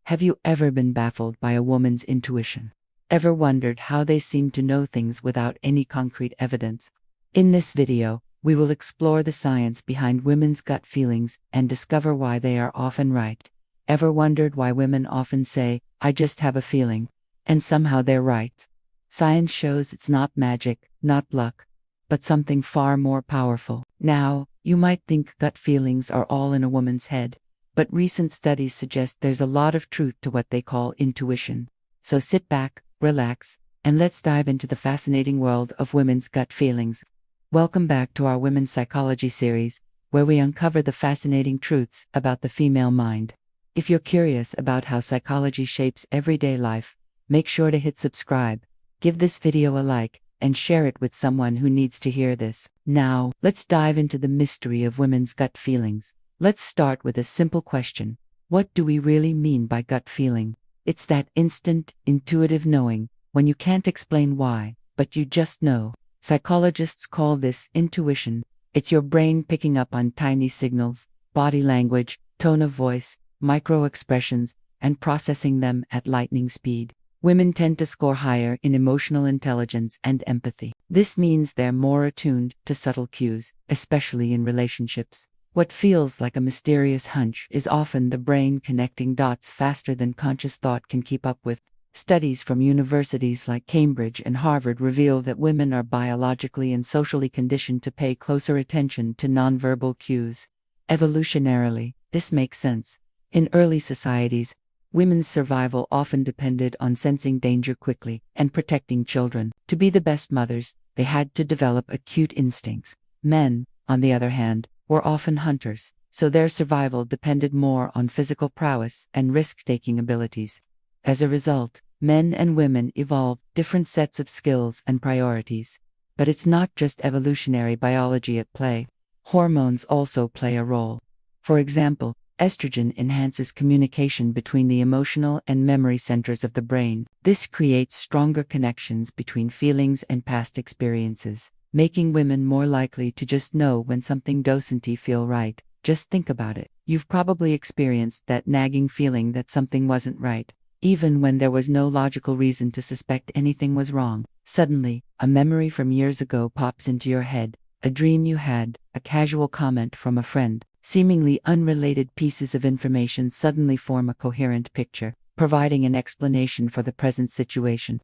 Have you ever been baffled by a woman's intuition? Ever wondered how they seem to know things without any concrete evidence? In this video, we will explore the science behind women's gut feelings and discover why they are often right. Ever wondered why women often say, "I just have a feeling," and somehow they're right? Science shows it's not magic, not luck, but something far more powerful. Now, you might think gut feelings are all in a woman's head, but recent studies suggest there's a lot of truth to what they call intuition. So sit back, relax, and let's dive into the fascinating world of women's gut feelings. Welcome back to our Women's Psychology series, where we uncover the fascinating truths about the female mind. If you're curious about how psychology shapes everyday life, make sure to hit subscribe, give this video a like, and share it with someone who needs to hear this. Now, let's dive into the mystery of women's gut feelings. Let's start with a simple question. What do we really mean by gut feeling? It's that instant, intuitive knowing, when you can't explain why, but you just know. Psychologists call this intuition. It's your brain picking up on tiny signals, body language, tone of voice, micro-expressions, and processing them at lightning speed. Women tend to score higher in emotional intelligence and empathy. This means they're more attuned to subtle cues, especially in relationships. What feels like a mysterious hunch is often the brain connecting dots faster than conscious thought can keep up with. Studies from universities like Cambridge and Harvard reveal that women are biologically and socially conditioned to pay closer attention to nonverbal cues. Evolutionarily, this makes sense. In early societies, women's survival often depended on sensing danger quickly and protecting children. To be the best mothers, they had to develop acute instincts. Men, on the other hand, were often hunters, so their survival depended more on physical prowess and risk-taking abilities. As a result, men and women evolved different sets of skills and priorities. But it's not just evolutionary biology at play. Hormones also play a role. For example, estrogen enhances communication between the emotional and memory centers of the brain. This creates stronger connections between feelings and past experiences, making women more likely to just know when something doesn't feel right. Just think about it. You've probably experienced that nagging feeling that something wasn't right, even when there was no logical reason to suspect anything was wrong. Suddenly, a memory from years ago pops into your head, a dream you had, a casual comment from a friend. Seemingly unrelated pieces of information suddenly form a coherent picture, providing an explanation for the present situation.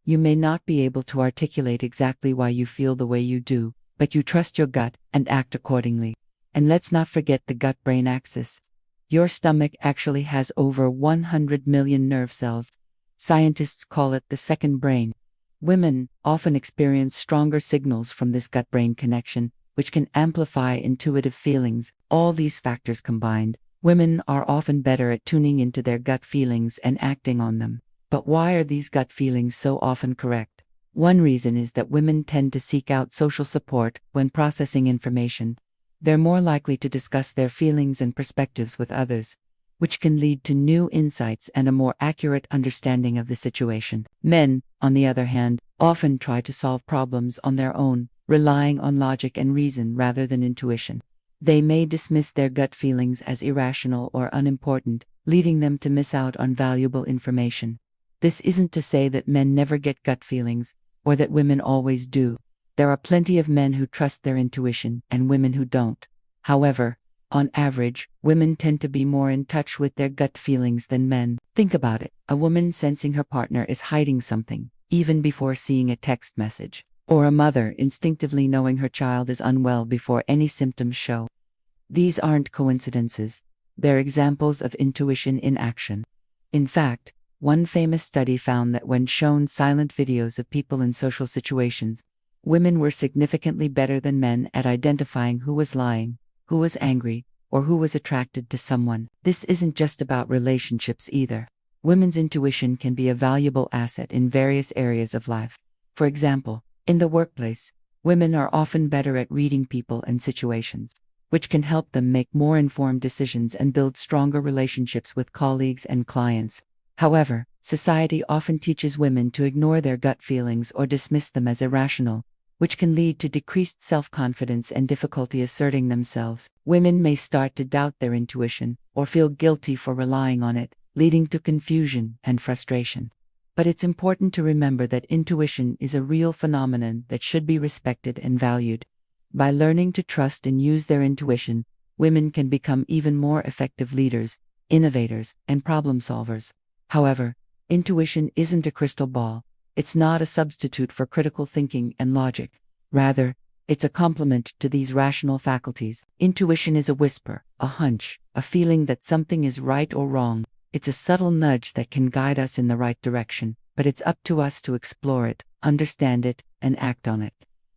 You may not be able to articulate exactly why you feel the way you do, but you trust your gut and act accordingly. And let's not forget the gut-brain axis. Your stomach actually has over 100 million nerve cells. Scientists call it the second brain. Women often experience stronger signals from this gut-brain connection, which can amplify intuitive feelings. All these factors combined, women are often better at tuning into their gut feelings and acting on them. But why are these gut feelings so often correct? One reason is that women tend to seek out social support when processing information. They're more likely to discuss their feelings and perspectives with others, which can lead to new insights and a more accurate understanding of the situation. Men, on the other hand, often try to solve problems on their own, relying on logic and reason rather than intuition. They may dismiss their gut feelings as irrational or unimportant, leading them to miss out on valuable information. This isn't to say that men never get gut feelings, or that women always do. There are plenty of men who trust their intuition and women who don't. However, on average, women tend to be more in touch with their gut feelings than men. Think about it. A woman sensing her partner is hiding something, even before seeing a text message. Or a mother instinctively knowing her child is unwell before any symptoms show. These aren't coincidences. They're examples of intuition in action. In fact, one famous study found that when shown silent videos of people in social situations, women were significantly better than men at identifying who was lying, who was angry, or who was attracted to someone. This isn't just about relationships either. Women's intuition can be a valuable asset in various areas of life. For example, in the workplace, women are often better at reading people and situations, which can help them make more informed decisions and build stronger relationships with colleagues and clients. However, society often teaches women to ignore their gut feelings or dismiss them as irrational, which can lead to decreased self-confidence and difficulty asserting themselves. Women may start to doubt their intuition or feel guilty for relying on it, leading to confusion and frustration. But it's important to remember that intuition is a real phenomenon that should be respected and valued. By learning to trust and use their intuition, women can become even more effective leaders, innovators, and problem solvers. However, intuition isn't a crystal ball. It's not a substitute for critical thinking and logic. Rather, it's a complement to these rational faculties. Intuition is a whisper, a hunch, a feeling that something is right or wrong. It's a subtle nudge that can guide us in the right direction, but it's up to us to explore it, understand it, and act on it.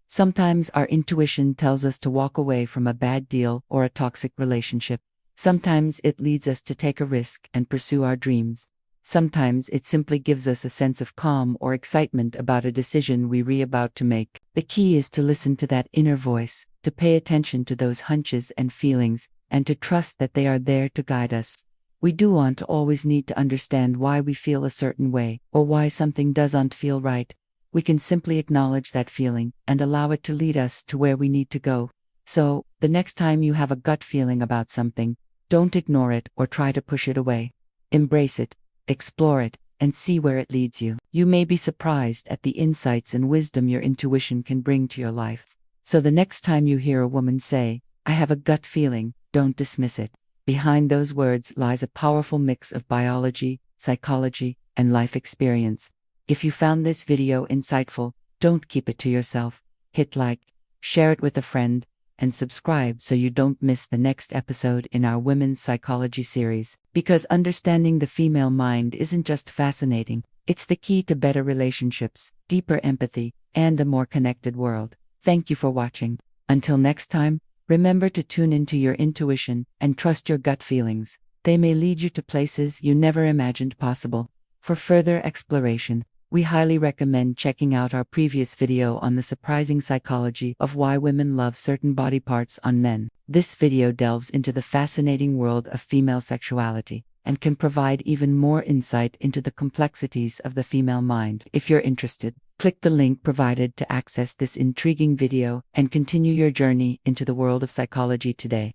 Sometimes our intuition tells us to walk away from a bad deal or a toxic relationship. Sometimes it leads us to take a risk and pursue our dreams. Sometimes it simply gives us a sense of calm or excitement about a decision we're about to make. The key is to listen to that inner voice, to pay attention to those hunches and feelings, and to trust that they are there to guide us. We don't always need to understand why we feel a certain way, or why something doesn't feel right. We can simply acknowledge that feeling and allow it to lead us to where we need to go. So, the next time you have a gut feeling about something, don't ignore it or try to push it away. Embrace it, explore it, and see where it leads you. You may be surprised at the insights and wisdom your intuition can bring to your life. So the next time you hear a woman say, "I have a gut feeling," don't dismiss it. Behind those words lies a powerful mix of biology, psychology, and life experience. If you found this video insightful, don't keep it to yourself. Hit like, share it with a friend, and subscribe so you don't miss the next episode in our Women's Psychology series. Because understanding the female mind isn't just fascinating, it's the key to better relationships, deeper empathy, and a more connected world. Thank you for watching. Until next time, remember to tune into your intuition and trust your gut feelings. They may lead you to places you never imagined possible. For further exploration, we highly recommend checking out our previous video on the surprising psychology of why women love certain body parts on men. This video delves into the fascinating world of female sexuality and can provide even more insight into the complexities of the female mind. If you're interested, click the link provided to access this intriguing video and continue your journey into the world of psychology today.